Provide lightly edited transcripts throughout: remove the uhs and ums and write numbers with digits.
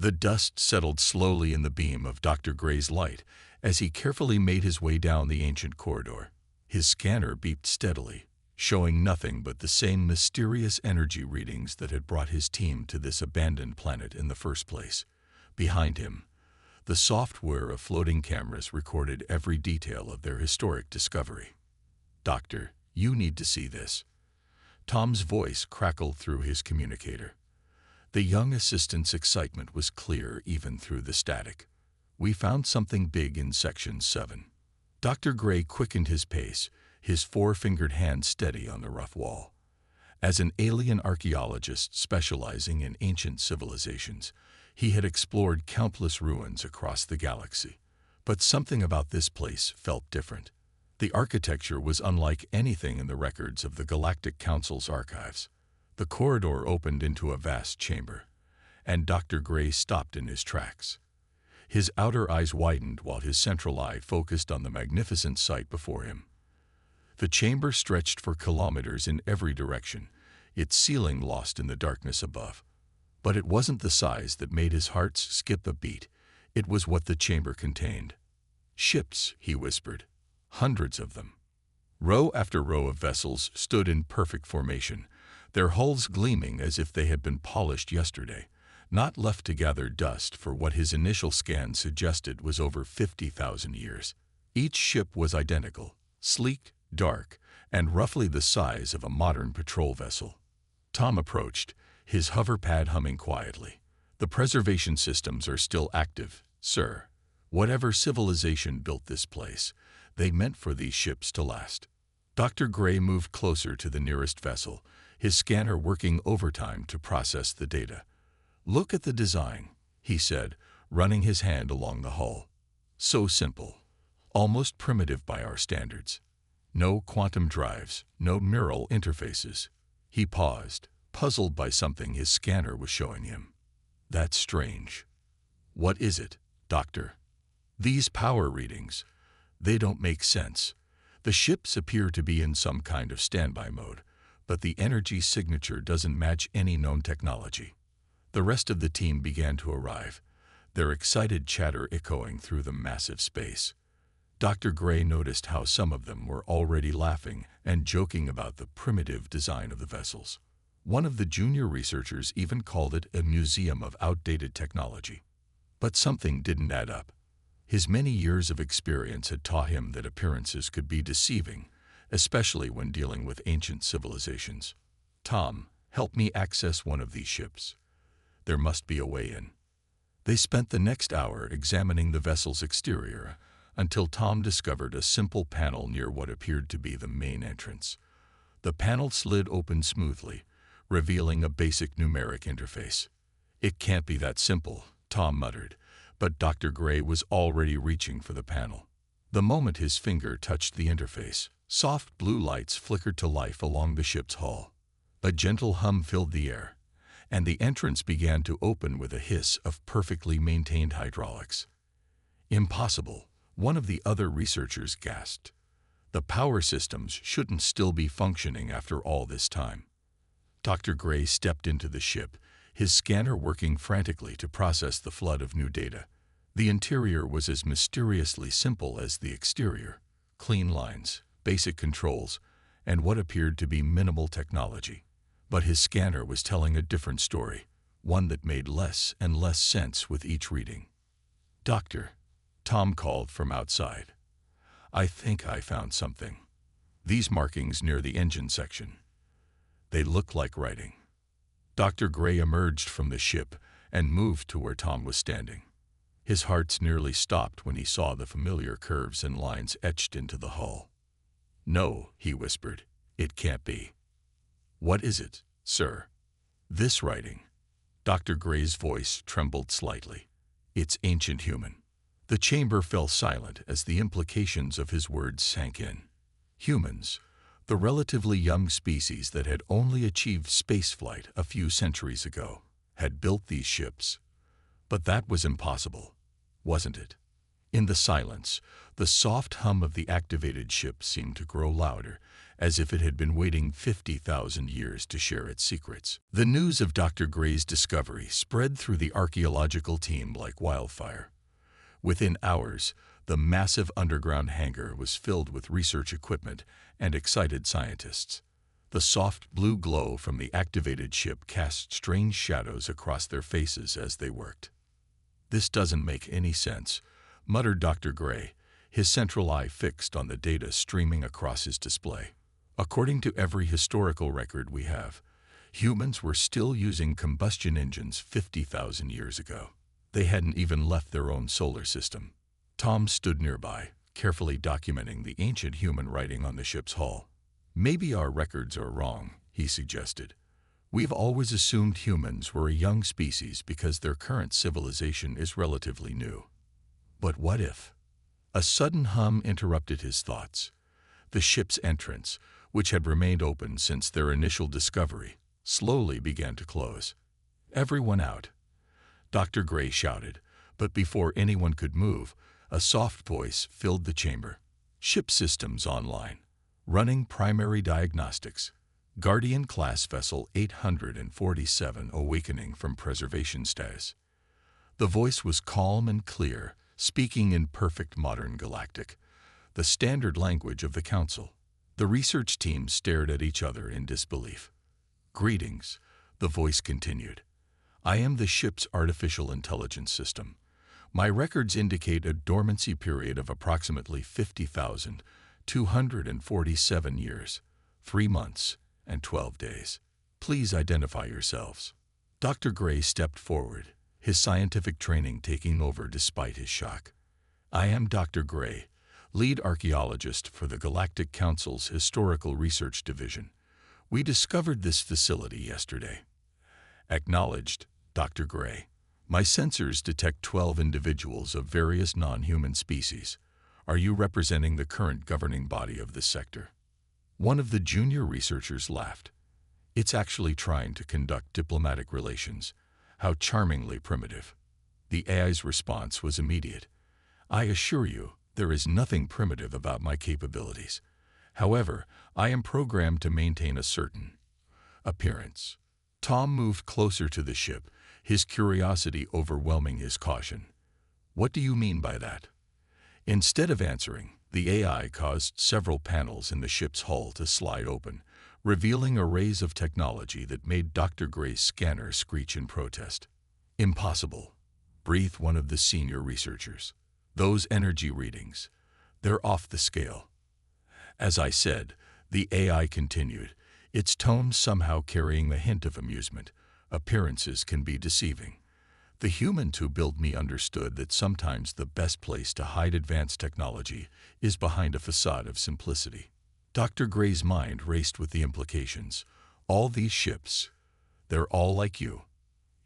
The dust settled slowly in the beam of Dr. Gray's light as he carefully made his way down the ancient corridor. His scanner beeped steadily, showing nothing but the same mysterious energy readings that had brought his team to this abandoned planet in the first place. Behind him, the software of floating cameras recorded every detail of their historic discovery. "Doctor, you need to see this." Tom's voice crackled through his communicator. The young assistant's excitement was clear even through the static. "We found something big in Section 7. Dr. Gray quickened his pace, his four-fingered hand steady on the rough wall. As an alien archaeologist specializing in ancient civilizations, he had explored countless ruins across the galaxy. But something about this place felt different. The architecture was unlike anything in the records of the Galactic Council's archives. The corridor opened into a vast chamber, and Dr. Gray stopped in his tracks. His outer eyes widened while his central eye focused on the magnificent sight before him. The chamber stretched for kilometers in every direction, its ceiling lost in the darkness above. But it wasn't the size that made his heart skip a beat. It was what the chamber contained. "Ships," he whispered. "Hundreds of them." Row after row of vessels stood in perfect formation, their hulls gleaming as if they had been polished yesterday, not left to gather dust for what his initial scan suggested was over 50,000 years. Each ship was identical, sleek, dark, and roughly the size of a modern patrol vessel. Tom approached, his hover pad humming quietly. "The preservation systems are still active, sir. Whatever civilization built this place, they meant for these ships to last." Dr. Gray moved closer to the nearest vessel, his scanner working overtime to process the data. "Look at the design," he said, running his hand along the hull. "So simple, almost primitive by our standards. No quantum drives, no neural interfaces." He paused, puzzled by something his scanner was showing him. "That's strange." "What is it, Doctor?" "These power readings. They don't make sense. The ships appear to be in some kind of standby mode, but the energy signature doesn't match any known technology." The rest of the team began to arrive, their excited chatter echoing through the massive space. Dr. Gray noticed how some of them were already laughing and joking about the primitive design of the vessels. One of the junior researchers even called it a museum of outdated technology. But something didn't add up. His many years of experience had taught him that appearances could be deceiving, especially when dealing with ancient civilizations. "Tom, help me access one of these ships. There must be a way in." They spent the next hour examining the vessel's exterior until Tom discovered a simple panel near what appeared to be the main entrance. The panel slid open smoothly, revealing a basic numeric interface. "It can't be that simple," Tom muttered, but Dr. Gray was already reaching for the panel. The moment his finger touched the interface, soft blue lights flickered to life along the ship's hull. A gentle hum filled the air, and the entrance began to open with a hiss of perfectly maintained hydraulics. "Impossible," one of the other researchers gasped. "The power systems shouldn't still be functioning after all this time." Dr. Gray stepped into the ship, his scanner working frantically to process the flood of new data. The interior was as mysteriously simple as the exterior: clean lines, basic controls, and what appeared to be minimal technology. But his scanner was telling a different story, one that made less and less sense with each reading. "Doctor," Tom called from outside, "I think I found something. These markings near the engine section. They look like writing." Dr. Gray emerged from the ship and moved to where Tom was standing. His heart nearly stopped when he saw the familiar curves and lines etched into the hull. "No," he whispered, "it can't be." "What is it, sir?" "This writing." Dr. Gray's voice trembled slightly. "It's ancient human." The chamber fell silent as the implications of his words sank in. Humans, the relatively young species that had only achieved spaceflight a few centuries ago, had built these ships. But that was impossible, wasn't it? In the silence, the soft hum of the activated ship seemed to grow louder as if it had been waiting 50,000 years to share its secrets. The news of Dr. Gray's discovery spread through the archaeological team like wildfire. Within hours, the massive underground hangar was filled with research equipment and excited scientists. The soft blue glow from the activated ship cast strange shadows across their faces as they worked. "This doesn't make any sense," muttered Dr. Gray, his central eye fixed on the data streaming across his display. "According to every historical record we have, humans were still using combustion engines 50,000 years ago. They hadn't even left their own solar system." Tom stood nearby, carefully documenting the ancient human writing on the ship's hull. "Maybe our records are wrong," he suggested. "We've always assumed humans were a young species because their current civilization is relatively new. But what if?" A sudden hum interrupted his thoughts. The ship's entrance, which had remained open since their initial discovery, slowly began to close. "Everyone out!" Dr. Gray shouted, but before anyone could move, a soft voice filled the chamber. "Ship systems online. Running primary diagnostics. Guardian-class vessel 847 awakening from preservation status." The voice was calm and clear, speaking in perfect modern galactic, the standard language of the Council. The research team stared at each other in disbelief. "Greetings," the voice continued. "I am the ship's artificial intelligence system. My records indicate a dormancy period of approximately 50,247 years, 3 months, and 12 days. Please identify yourselves." Dr. Gray stepped forward, his scientific training taking over despite his shock. "I am Dr. Gray, lead archaeologist for the Galactic Council's Historical Research Division. We discovered this facility yesterday." "Acknowledged, Dr. Gray. My sensors detect 12 individuals of various non-human species. Are you representing the current governing body of this sector?" One of the junior researchers laughed. "It's actually trying to conduct diplomatic relations. How charmingly primitive." The AI's response was immediate. "I assure you, there is nothing primitive about my capabilities. However, I am programmed to maintain a certain appearance." Tom moved closer to the ship, his curiosity overwhelming his caution. "What do you mean by that?" Instead of answering, the AI caused several panels in the ship's hull to slide open, revealing arrays of technology that made Dr. Gray's scanner screech in protest. "Impossible," breathed one of the senior researchers. "Those energy readings, they're off the scale." "As I said," the AI continued, its tone somehow carrying the hint of amusement, "appearances can be deceiving. The humans who built me understood that sometimes the best place to hide advanced technology is behind a facade of simplicity." Dr. Gray's mind raced with the implications. "All these ships, they're all like you.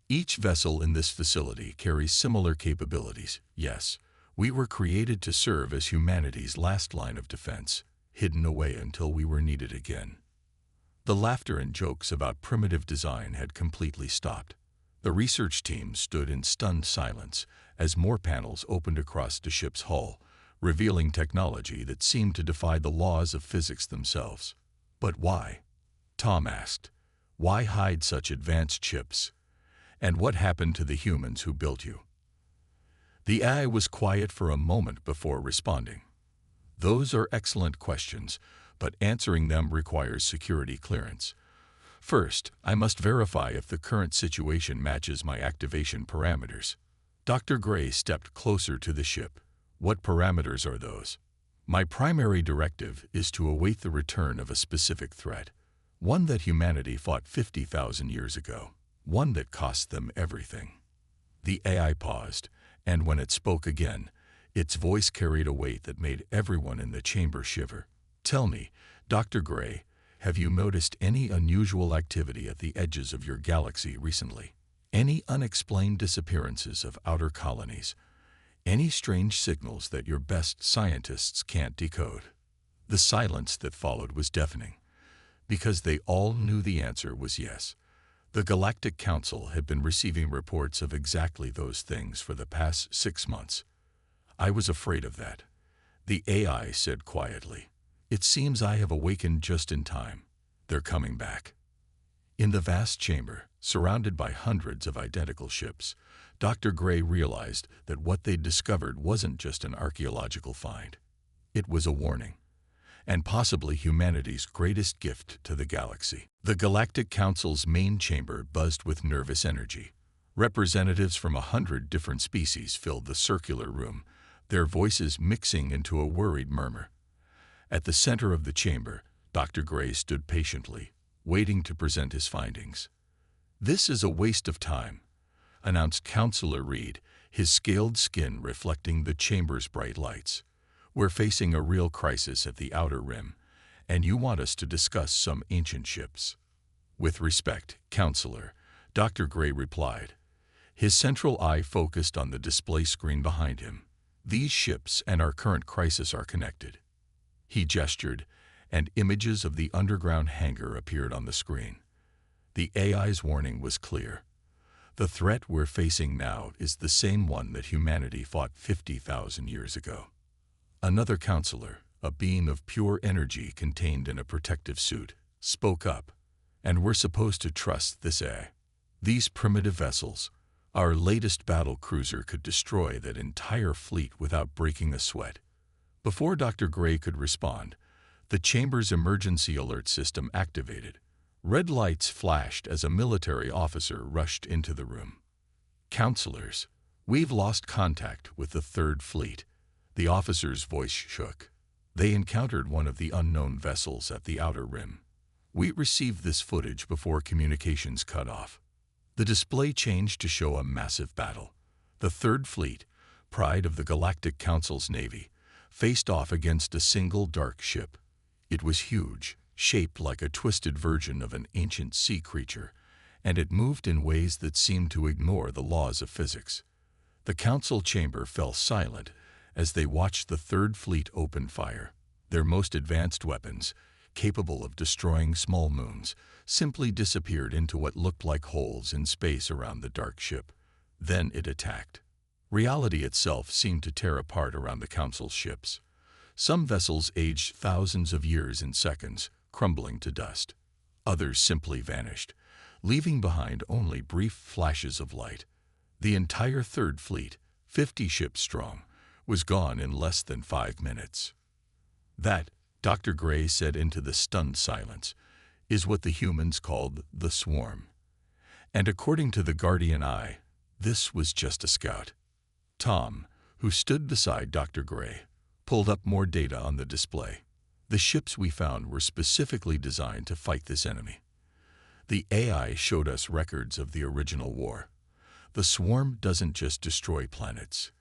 Each vessel in this facility carries similar capabilities. Yes, we were created to serve as humanity's last line of defense, hidden away until we were needed again." The laughter and jokes about primitive design had completely stopped. The research team stood in stunned silence as more panels opened across the ship's hull, revealing technology that seemed to defy the laws of physics themselves. "But why?" Tom asked. "Why hide such advanced ships? And what happened to the humans who built you?" The AI was quiet for a moment before responding. "Those are excellent questions, but answering them requires security clearance. First, I must verify if the current situation matches my activation parameters." Dr. Gray stepped closer to the ship. "What parameters are those?" "My primary directive is to await the return of a specific threat, one that humanity fought 50,000 years ago, one that cost them everything." The AI paused, and when it spoke again, its voice carried a weight that made everyone in the chamber shiver. "Tell me, Dr. Gray, have you noticed any unusual activity at the edges of your galaxy recently? Any unexplained disappearances of outer colonies? Any strange signals that your best scientists can't decode?" The silence that followed was deafening, because they all knew the answer was yes. The Galactic Council had been receiving reports of exactly those things for the past 6 months. "I was afraid of that," the AI said quietly. It seems I have awakened just in time. They're coming back. In the vast chamber, surrounded by hundreds of identical ships, Dr. Gray realized that what they'd discovered wasn't just an archaeological find. It was a warning, and possibly humanity's greatest gift to the galaxy. The Galactic Council's main chamber buzzed with nervous energy. Representatives from 100 different species filled the circular room, their voices mixing into a worried murmur. At the center of the chamber, Dr. Gray stood patiently, waiting to present his findings. "This is a waste of time," announced Counselor Reed, his scaled skin reflecting the chamber's bright lights. "We're facing a real crisis at the outer rim, and you want us to discuss some ancient ships." "With respect, Counselor," Dr. Gray replied. His central eye focused on the display screen behind him. "These ships and our current crisis are connected." He gestured, and images of the underground hangar appeared on the screen. The AI's warning was clear. The threat we're facing now is the same one that humanity fought 50,000 years ago. Another counselor, a being of pure energy contained in a protective suit, spoke up. "And we're supposed to trust this AI. These primitive vessels, our latest battle cruiser could destroy that entire fleet without breaking a sweat." Before Dr. Gray could respond, the chamber's emergency alert system activated. Red lights flashed as a military officer rushed into the room. "Counselors, we've lost contact with the Third Fleet." The officer's voice shook. "They encountered one of the unknown vessels at the outer rim. We received this footage before communications cut off." The display changed to show a massive battle. The Third Fleet, pride of the Galactic Council's navy, faced off against a single dark ship. It was huge, shaped like a twisted version of an ancient sea creature, and it moved in ways that seemed to ignore the laws of physics. The council chamber fell silent as they watched the Third Fleet open fire. Their most advanced weapons, capable of destroying small moons, simply disappeared into what looked like holes in space around the dark ship. Then it attacked. Reality itself seemed to tear apart around the council's ships. Some vessels aged thousands of years in seconds, crumbling to dust. Others simply vanished, leaving behind only brief flashes of light. The entire Third Fleet, 50 ships strong, was gone in less than 5 minutes. "That," Dr. Gray said into the stunned silence, "is what the humans called the swarm. And according to the Guardian Eye, this was just a scout." Tom, who stood beside Dr. Gray, pulled up more data on the display. "The ships we found were specifically designed to fight this enemy. The AI showed us records of the original war. The swarm doesn't just destroy planets.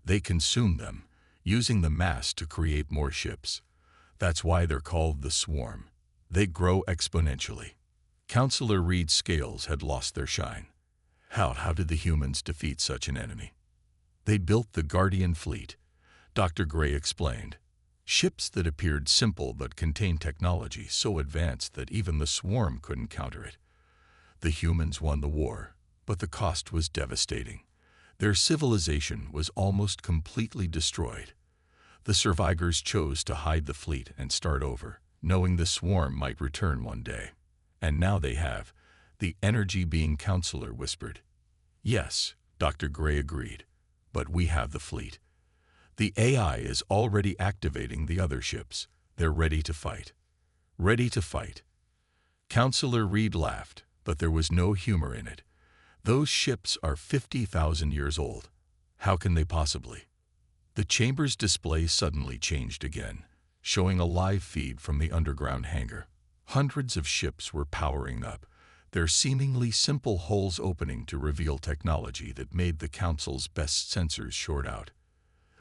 They consume them, using the mass to create more ships. That's why they're called the swarm. They grow exponentially." Counselor Reed's scales had lost their shine. How did the humans defeat such an enemy?" "They built the Guardian Fleet," Dr. Gray explained. "Ships that appeared simple but contained technology so advanced that even the swarm couldn't counter it. The humans won the war, but the cost was devastating. Their civilization was almost completely destroyed. The survivors chose to hide the fleet and start over, knowing the swarm might return one day. And now they have," the energy being counselor whispered. "Yes," Dr. Gray agreed, "but we have the fleet. The AI is already activating the other ships. They're ready to fight." "Ready to fight." Counselor Reed laughed, but there was no humor in it. "Those ships are 50,000 years old. How can they possibly?" The chamber's display suddenly changed again, showing a live feed from the underground hangar. Hundreds of ships were powering up, their seemingly simple holes opening to reveal technology that made the Council's best sensors short out.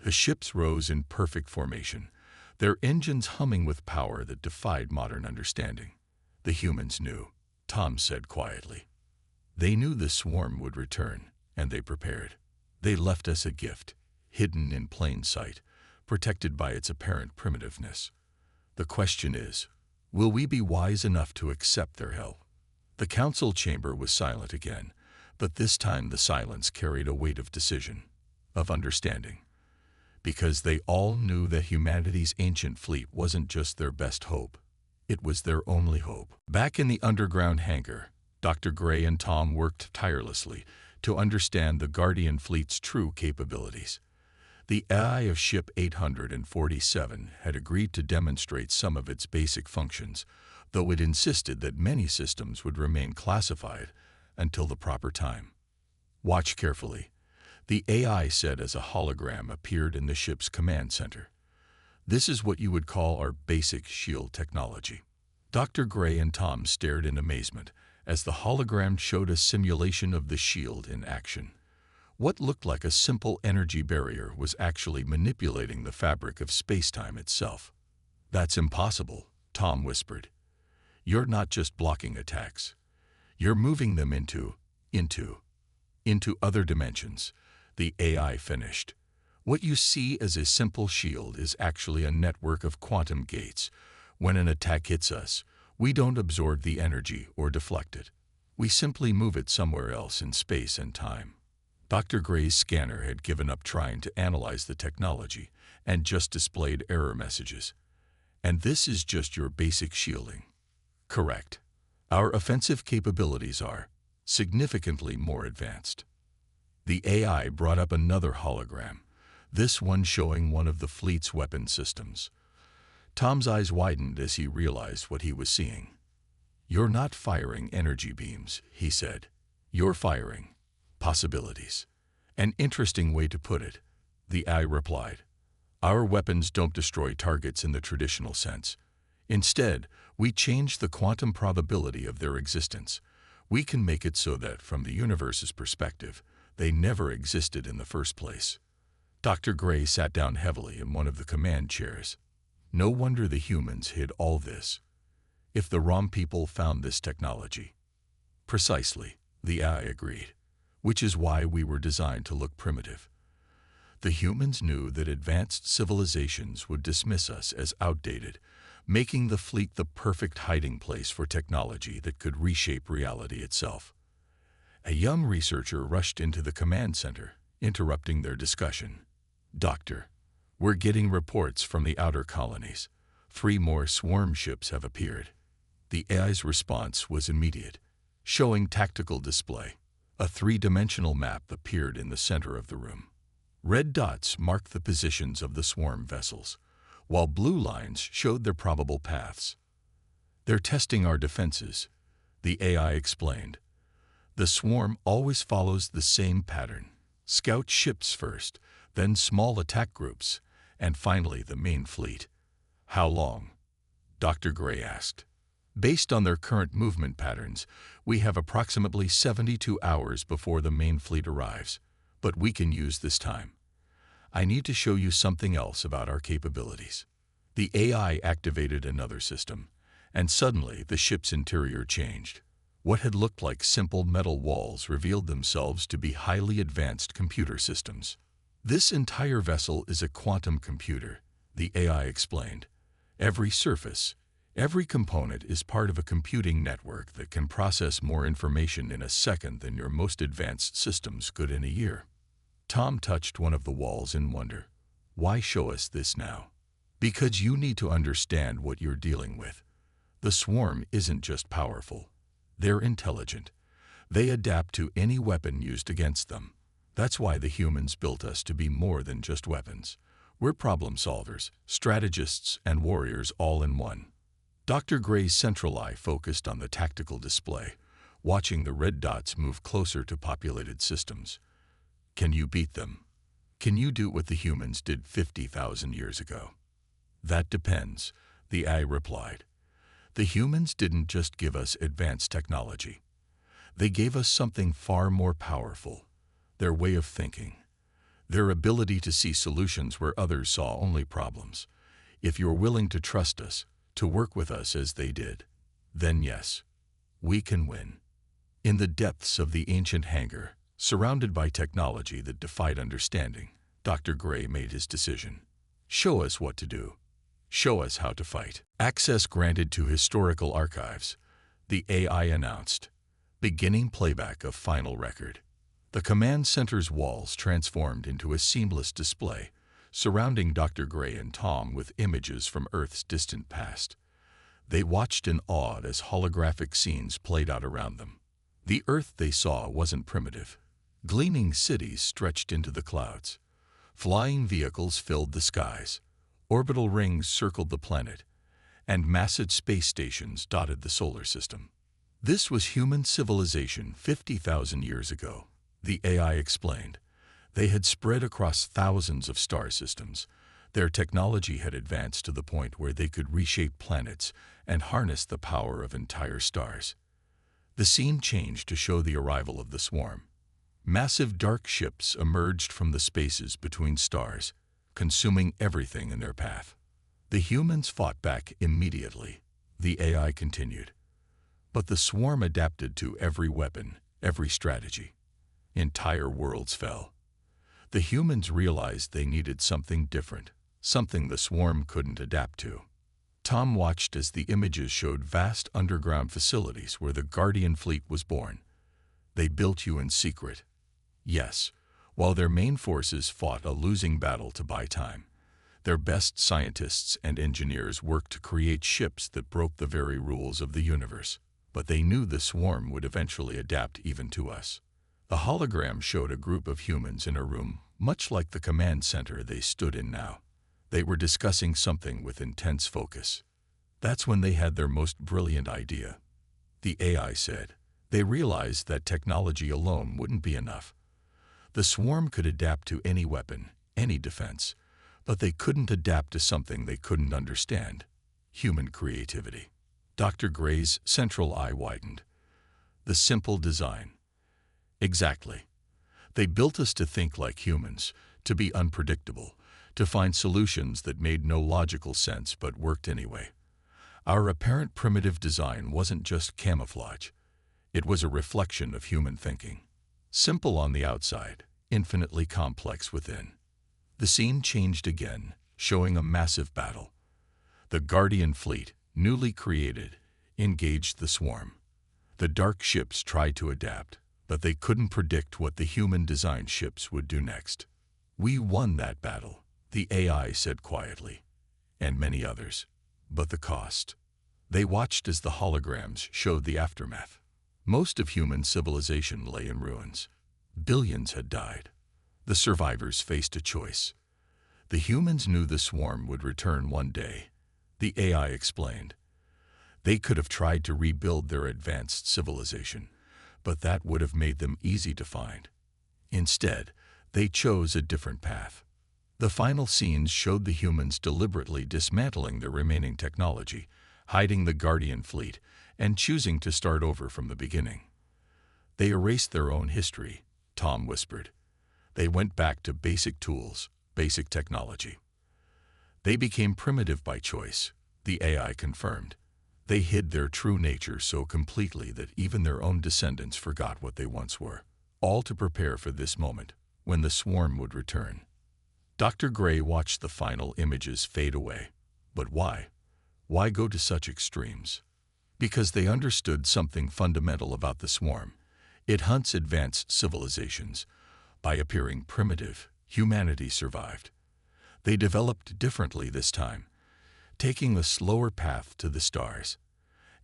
The ships rose in perfect formation, their engines humming with power that defied modern understanding. "The humans knew," Tom said quietly. "They knew the swarm would return, and they prepared. They left us a gift, hidden in plain sight, protected by its apparent primitiveness. The question is, will we be wise enough to accept their help?" The council chamber was silent again, but this time the silence carried a weight of decision, of understanding. because they all knew that humanity's ancient fleet wasn't just their best hope. It was their only hope. Back in the underground hangar, Dr. Gray and Tom worked tirelessly to understand the Guardian fleet's true capabilities. The AI of Ship 847 had agreed to demonstrate some of its basic functions, though it insisted that many systems would remain classified until the proper time. "Watch carefully," the AI said as a hologram appeared in the ship's command center. "This is what you would call our basic shield technology." Dr. Gray and Tom stared in amazement as the hologram showed a simulation of the shield in action. What looked like a simple energy barrier was actually manipulating the fabric of space-time itself. "That's impossible," Tom whispered. "You're not just blocking attacks. You're moving them into other dimensions," the AI finished. "What you see as a simple shield is actually a network of quantum gates. When an attack hits us, we don't absorb the energy or deflect it. We simply move it somewhere else in space and time." Dr. Gray's scanner had given up trying to analyze the technology and just displayed error messages. "And this is just your basic shielding." "Correct. Our offensive capabilities are significantly more advanced." The AI brought up another hologram, this one showing one of the fleet's weapon systems. Tom's eyes widened as he realized what he was seeing. "You're not firing energy beams," he said. "You're firing possibilities." "An interesting way to put it," the AI replied. "Our weapons don't destroy targets in the traditional sense. Instead, we change the quantum probability of their existence. We can make it so that, from the universe's perspective, they never existed in the first place." Dr. Gray sat down heavily in one of the command chairs. "No wonder the humans hid all this. If the wrong people found this technology." "Precisely," the AI agreed, "which is why we were designed to look primitive. The humans knew that advanced civilizations would dismiss us as outdated, making the fleet the perfect hiding place for technology that could reshape reality itself." A young researcher rushed into the command center, interrupting their discussion. "Doctor, we're getting reports from the outer colonies. 3 more swarm ships have appeared." The AI's response was immediate, showing tactical display. A 3-dimensional map appeared in the center of the room. Red dots marked the positions of the swarm vessels, while blue lines showed their probable paths. "They're testing our defenses," the AI explained. "The swarm always follows the same pattern. Scout ships first, then small attack groups, and finally the main fleet." "How long?" Dr. Gray asked. "Based on their current movement patterns, we have approximately 72 hours before the main fleet arrives, but we can use this time. I need to show you something else about our capabilities." The AI activated another system, and suddenly the ship's interior changed. What had looked like simple metal walls revealed themselves to be highly advanced computer systems. "This entire vessel is a quantum computer," the AI explained. "Every surface, every component is part of a computing network that can process more information in a second than your most advanced systems could in a year." Tom touched one of the walls in wonder. "Why show us this now?" "Because you need to understand what you're dealing with. The swarm isn't just powerful. They're intelligent. They adapt to any weapon used against them. That's why the humans built us to be more than just weapons. We're problem solvers, strategists, and warriors all in one." Dr. Gray's central eye focused on the tactical display, watching the red dots move closer to populated systems. "Can you beat them? Can you do what the humans did 50,000 years ago?" "That depends," the AI replied. "The humans didn't just give us advanced technology. They gave us something far more powerful: their way of thinking, their ability to see solutions where others saw only problems. If you're willing to trust us, to work with us as they did, then yes, we can win." In the depths of the ancient hangar, surrounded by technology that defied understanding, Dr. Gray made his decision. "Show us what to do. Show us how to fight." "Access granted to historical archives," the AI announced. "Beginning playback of final record." The command center's walls transformed into a seamless display, surrounding Dr. Gray and Tom with images from Earth's distant past. They watched in awe as holographic scenes played out around them. The Earth they saw wasn't primitive. Gleaming cities stretched into the clouds. Flying vehicles filled the skies. Orbital rings circled the planet, and massive space stations dotted the solar system. This was human civilization 50,000 years ago, the AI explained. They had spread across thousands of star systems. Their technology had advanced to the point where they could reshape planets and harness the power of entire stars. The scene changed to show the arrival of the swarm. Massive dark ships emerged from the spaces between stars, consuming everything in their path. The humans fought back immediately, the AI continued. But the swarm adapted to every weapon, every strategy. Entire worlds fell. The humans realized they needed something different, something the swarm couldn't adapt to. Tom watched as the images showed vast underground facilities where the Guardian fleet was born. They built you in secret. Yes, while their main forces fought a losing battle to buy time. Their best scientists and engineers worked to create ships that broke the very rules of the universe. But they knew the swarm would eventually adapt even to us. The hologram showed a group of humans in a room, much like the command center they stood in now. They were discussing something with intense focus. That's when they had their most brilliant idea. The AI said. They realized that technology alone wouldn't be enough. The swarm could adapt to any weapon, any defense, but they couldn't adapt to something they couldn't understand: human creativity. Dr. Gray's central eye widened. The simple design. Exactly. They built us to think like humans, to be unpredictable, to find solutions that made no logical sense but worked anyway. Our apparent primitive design wasn't just camouflage. It was a reflection of human thinking. Simple on the outside, infinitely complex within. The scene changed again, showing a massive battle. The Guardian fleet, newly created, engaged the swarm. The dark ships tried to adapt, but they couldn't predict what the human-designed ships would do next. We won that battle, the AI said quietly, and many others. But the cost. They watched as the holograms showed the aftermath. Most of human civilization lay in ruins. Billions had died. The survivors faced a choice. The humans knew the swarm would return one day, the AI explained. They could have tried to rebuild their advanced civilization, but that would have made them easy to find. Instead, they chose a different path. The final scenes showed the humans deliberately dismantling their remaining technology, hiding the Guardian fleet, and choosing to start over from the beginning. They erased their own history, Tom whispered. They went back to basic tools, basic technology. They became primitive by choice, the AI confirmed. They hid their true nature so completely that even their own descendants forgot what they once were, all to prepare for this moment, when the swarm would return. Dr. Gray watched the final images fade away. But why? Why go to such extremes? Because they understood something fundamental about the swarm. It hunts advanced civilizations. By appearing primitive, humanity survived. They developed differently this time, taking the slower path to the stars.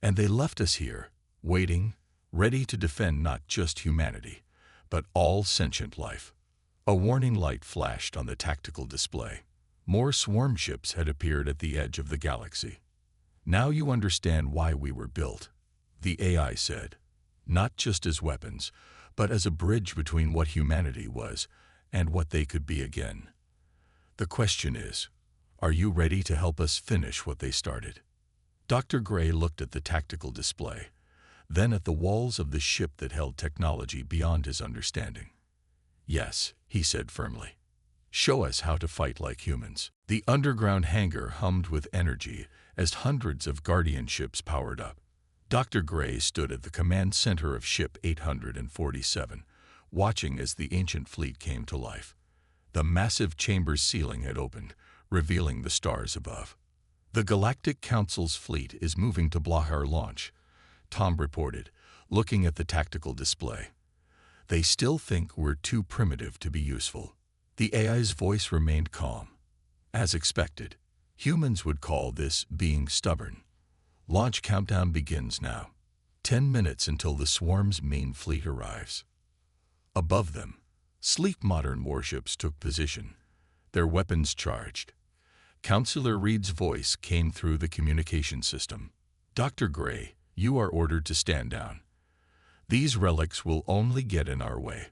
And they left us here, waiting, ready to defend not just humanity, but all sentient life. A warning light flashed on the tactical display. More swarm ships had appeared at the edge of the galaxy. Now you understand why we were built, the AI said. Not just as weapons, but as a bridge between what humanity was and what they could be again. The question is, are you ready to help us finish what they started? Dr. Gray looked at the tactical display, then at the walls of the ship that held technology beyond his understanding. Yes, he said firmly. Show us how to fight like humans. The underground hangar hummed with energy as hundreds of Guardian ships powered up. Dr. Gray stood at the command center of Ship 847, watching as the ancient fleet came to life. The massive chamber's ceiling had opened, revealing the stars above. The Galactic Council's fleet is moving to block our launch, Tom reported, looking at the tactical display. They still think we're too primitive to be useful. The AI's voice remained calm. As expected, humans would call this being stubborn. Launch countdown begins now. 10 minutes until the swarm's main fleet arrives. Above them, sleek modern warships took position, their weapons charged. Counselor Reed's voice came through the communication system. "Dr. Gray, you are ordered to stand down. These relics will only get in our way.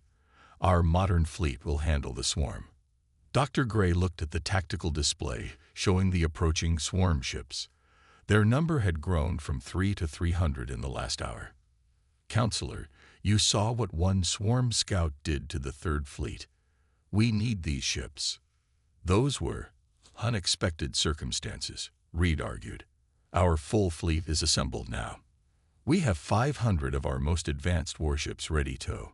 Our modern fleet will handle the swarm." Dr. Gray looked at the tactical display showing the approaching swarm ships. Their number had grown from 3 to 300 in the last hour. "Counselor, you saw what one swarm scout did to the Third Fleet. We need these ships." "Those were unexpected circumstances," Reed argued. "Our full fleet is assembled now. We have 500 of our most advanced warships ready to."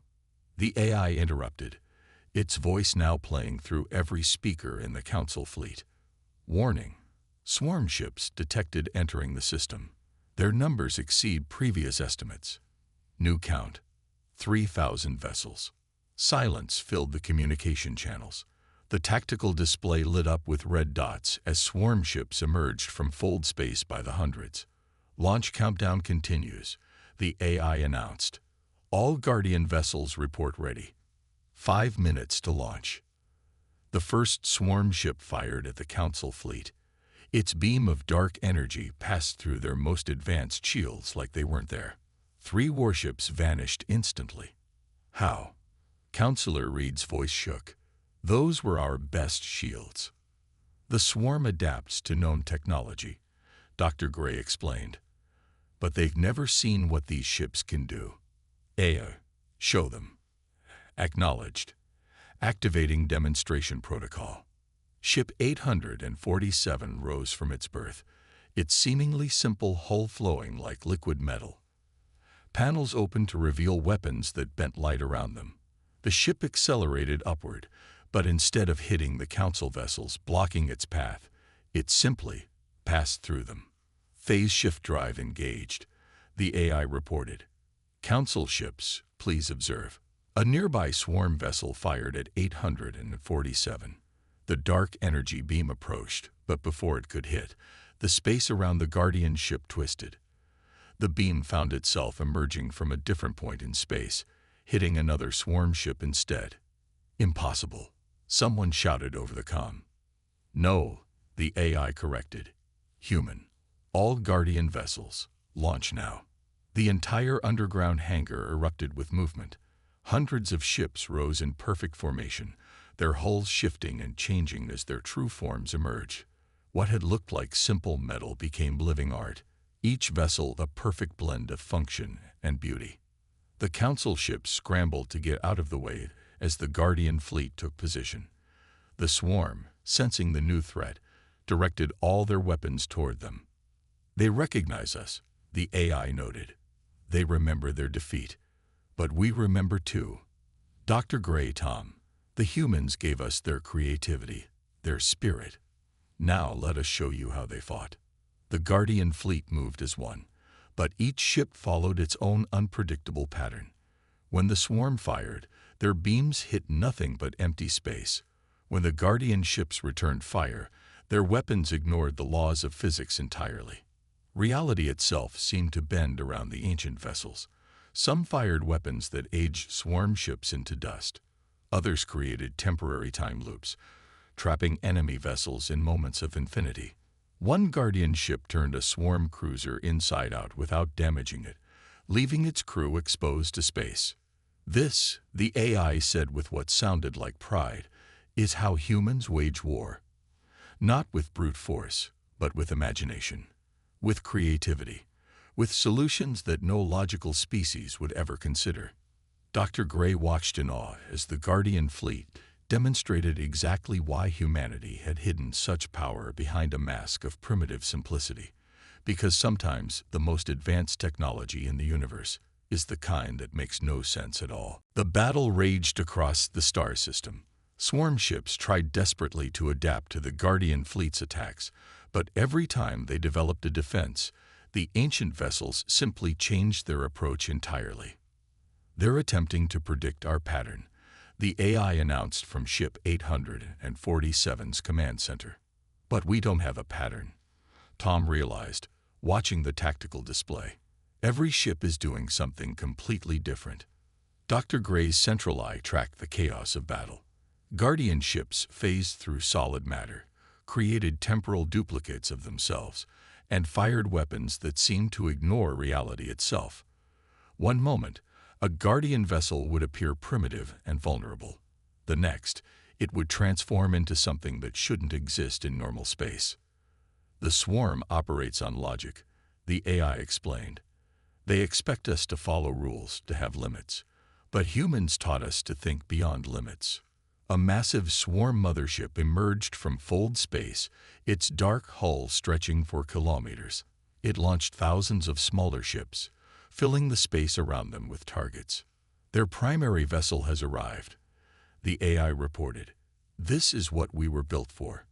The AI interrupted, its voice now playing through every speaker in the Council fleet. "Warning. Swarm ships detected entering the system. Their numbers exceed previous estimates. New count, 3,000 vessels." Silence filled the communication channels. The tactical display lit up with red dots as swarm ships emerged from fold space by the hundreds. "Launch countdown continues," the AI announced. "All Guardian vessels report ready. 5 minutes to launch." The first swarm ship fired at the Council fleet. Its beam of dark energy passed through their most advanced shields like they weren't there. 3 warships vanished instantly. "How?" Counselor Reed's voice shook. "Those were our best shields." "The swarm adapts to known technology," Dr. Gray explained. "But they've never seen what these ships can do." "AI, show them." Acknowledged. Activating demonstration protocol. Ship 847 rose from its berth, its seemingly simple hull flowing like liquid metal. Panels opened to reveal weapons that bent light around them. The ship accelerated upward, but instead of hitting the Council vessels blocking its path, it simply passed through them. "Phase shift drive engaged," the AI reported. "Council ships, please observe." A nearby swarm vessel fired at 847. The dark energy beam approached, but before it could hit, the space around the Guardian ship twisted. The beam found itself emerging from a different point in space, hitting another swarm ship instead. "Impossible," someone shouted over the comm. "No," the AI corrected. "Human. All Guardian vessels, launch now." The entire underground hangar erupted with movement. Hundreds of ships rose in perfect formation, their hulls shifting and changing as their true forms emerged. What had looked like simple metal became living art, each vessel a perfect blend of function and beauty. The Council ships scrambled to get out of the way as the Guardian fleet took position. The swarm, sensing the new threat, directed all their weapons toward them. "They recognize us," the AI noted. "They remember their defeat. But we remember too. Dr. Gray, Tom, the humans gave us their creativity, their spirit. Now let us show you how they fought." The Guardian fleet moved as one, but each ship followed its own unpredictable pattern. When the swarm fired, their beams hit nothing but empty space. When the Guardian ships returned fire, their weapons ignored the laws of physics entirely. Reality itself seemed to bend around the ancient vessels. Some fired weapons that aged swarm ships into dust. Others created temporary time loops, trapping enemy vessels in moments of infinity. One Guardian ship turned a swarm cruiser inside out without damaging it, leaving its crew exposed to space. "This," the AI said with what sounded like pride, "is how humans wage war. Not with brute force, but with imagination, with creativity, with solutions that no logical species would ever consider." Dr. Gray watched in awe as the Guardian fleet demonstrated exactly why humanity had hidden such power behind a mask of primitive simplicity. Because sometimes the most advanced technology in the universe is the kind that makes no sense at all. The battle raged across the star system. Swarm ships tried desperately to adapt to the Guardian fleet's attacks, but every time they developed a defense, the ancient vessels simply changed their approach entirely. "They're attempting to predict our pattern," the AI announced from Ship 847's command center. But we don't have a pattern, Tom realized, watching the tactical display. Every ship is doing something completely different. Dr. Gray's central eye tracked the chaos of battle. Guardian ships phased through solid matter, created temporal duplicates of themselves, and fired weapons that seemed to ignore reality itself. One moment, a Guardian vessel would appear primitive and vulnerable. The next, it would transform into something that shouldn't exist in normal space. The swarm operates on logic, the AI explained. They expect us to follow rules, to have limits. But humans taught us to think beyond limits. A massive swarm mothership emerged from fold space, its dark hull stretching for kilometers. It launched thousands of smaller ships, filling the space around them with targets. Their primary vessel has arrived, the AI reported. This is what we were built for.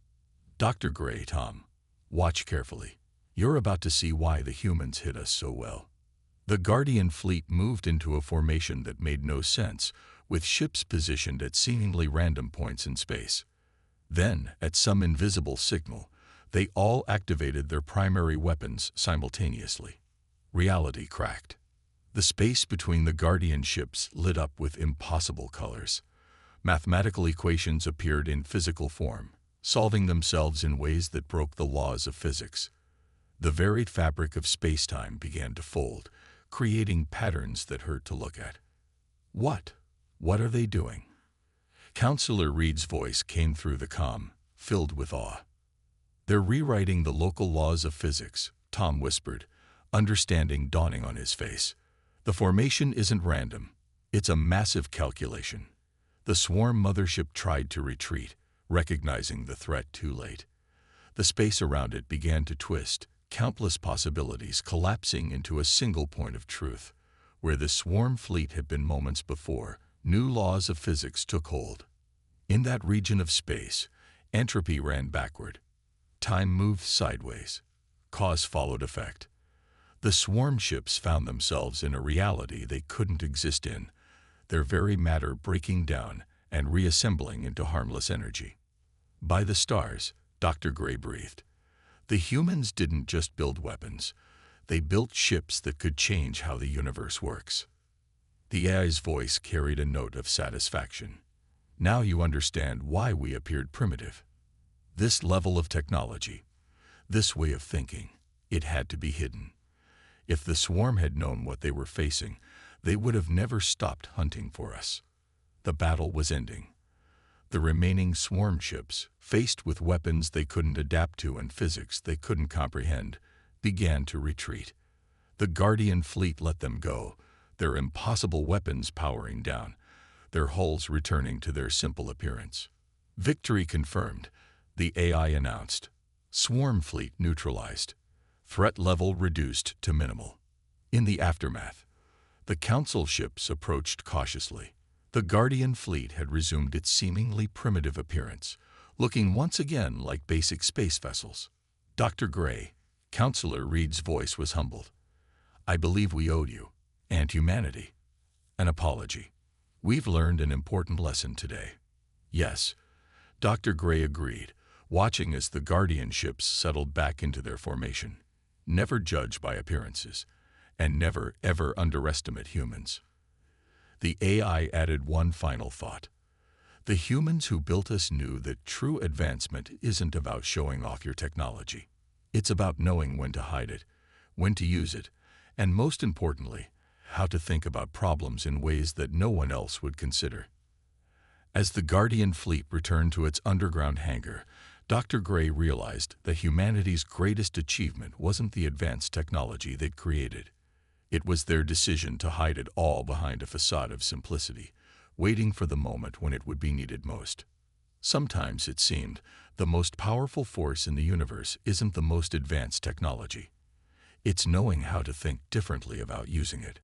Dr. Gray, Tom, watch carefully. You're about to see why the humans hit us so well. The Guardian fleet moved into a formation that made no sense, with ships positioned at seemingly random points in space. Then, at some invisible signal, they all activated their primary weapons simultaneously. Reality cracked. The space between the Guardian ships lit up with impossible colors. Mathematical equations appeared in physical form, solving themselves in ways that broke the laws of physics. The varied fabric of space-time began to fold, creating patterns that hurt to look at. What are they doing? Counselor Reed's voice came through the comm, filled with awe. They're rewriting the local laws of physics, Tom whispered, understanding dawning on his face. The formation isn't random. It's a massive calculation. The swarm mothership tried to retreat, recognizing the threat too late. The space around it began to twist, countless possibilities collapsing into a single point of truth. Where the swarm fleet had been moments before, new laws of physics took hold. In that region of space, entropy ran backward. Time moved sideways. Cause followed effect. The swarm ships found themselves in a reality they couldn't exist in, their very matter breaking down and reassembling into harmless energy. By the stars, Dr. Gray breathed. The humans didn't just build weapons. They built ships that could change how the universe works. The AI's voice carried a note of satisfaction. Now you understand why we appeared primitive. This level of technology, this way of thinking, it had to be hidden. If the swarm had known what they were facing, they would have never stopped hunting for us. The battle was ending. The remaining swarm ships, faced with weapons they couldn't adapt to and physics they couldn't comprehend, began to retreat. The Guardian fleet let them go, their impossible weapons powering down, their hulls returning to their simple appearance. Victory confirmed, the AI announced. Swarm fleet neutralized. Threat level reduced to minimal. In the aftermath, the Council ships approached cautiously. The Guardian fleet had resumed its seemingly primitive appearance, looking once again like basic space vessels. Dr. Gray, Counselor Reed's voice was humbled. I believe we owed you, and humanity, an apology. We've learned an important lesson today. Yes, Dr. Gray agreed, watching as the Guardian ships settled back into their formation. Never judge by appearances, and never ever underestimate humans. The AI added one final thought. The humans who built us knew that true advancement isn't about showing off your technology. It's about knowing when to hide it, when to use it, and most importantly, how to think about problems in ways that no one else would consider. As the Guardian fleet returned to its underground hangar, Dr. Gray realized that humanity's greatest achievement wasn't the advanced technology they'd created. It was their decision to hide it all behind a facade of simplicity, waiting for the moment when it would be needed most. Sometimes, it seemed, the most powerful force in the universe isn't the most advanced technology. It's knowing how to think differently about using it.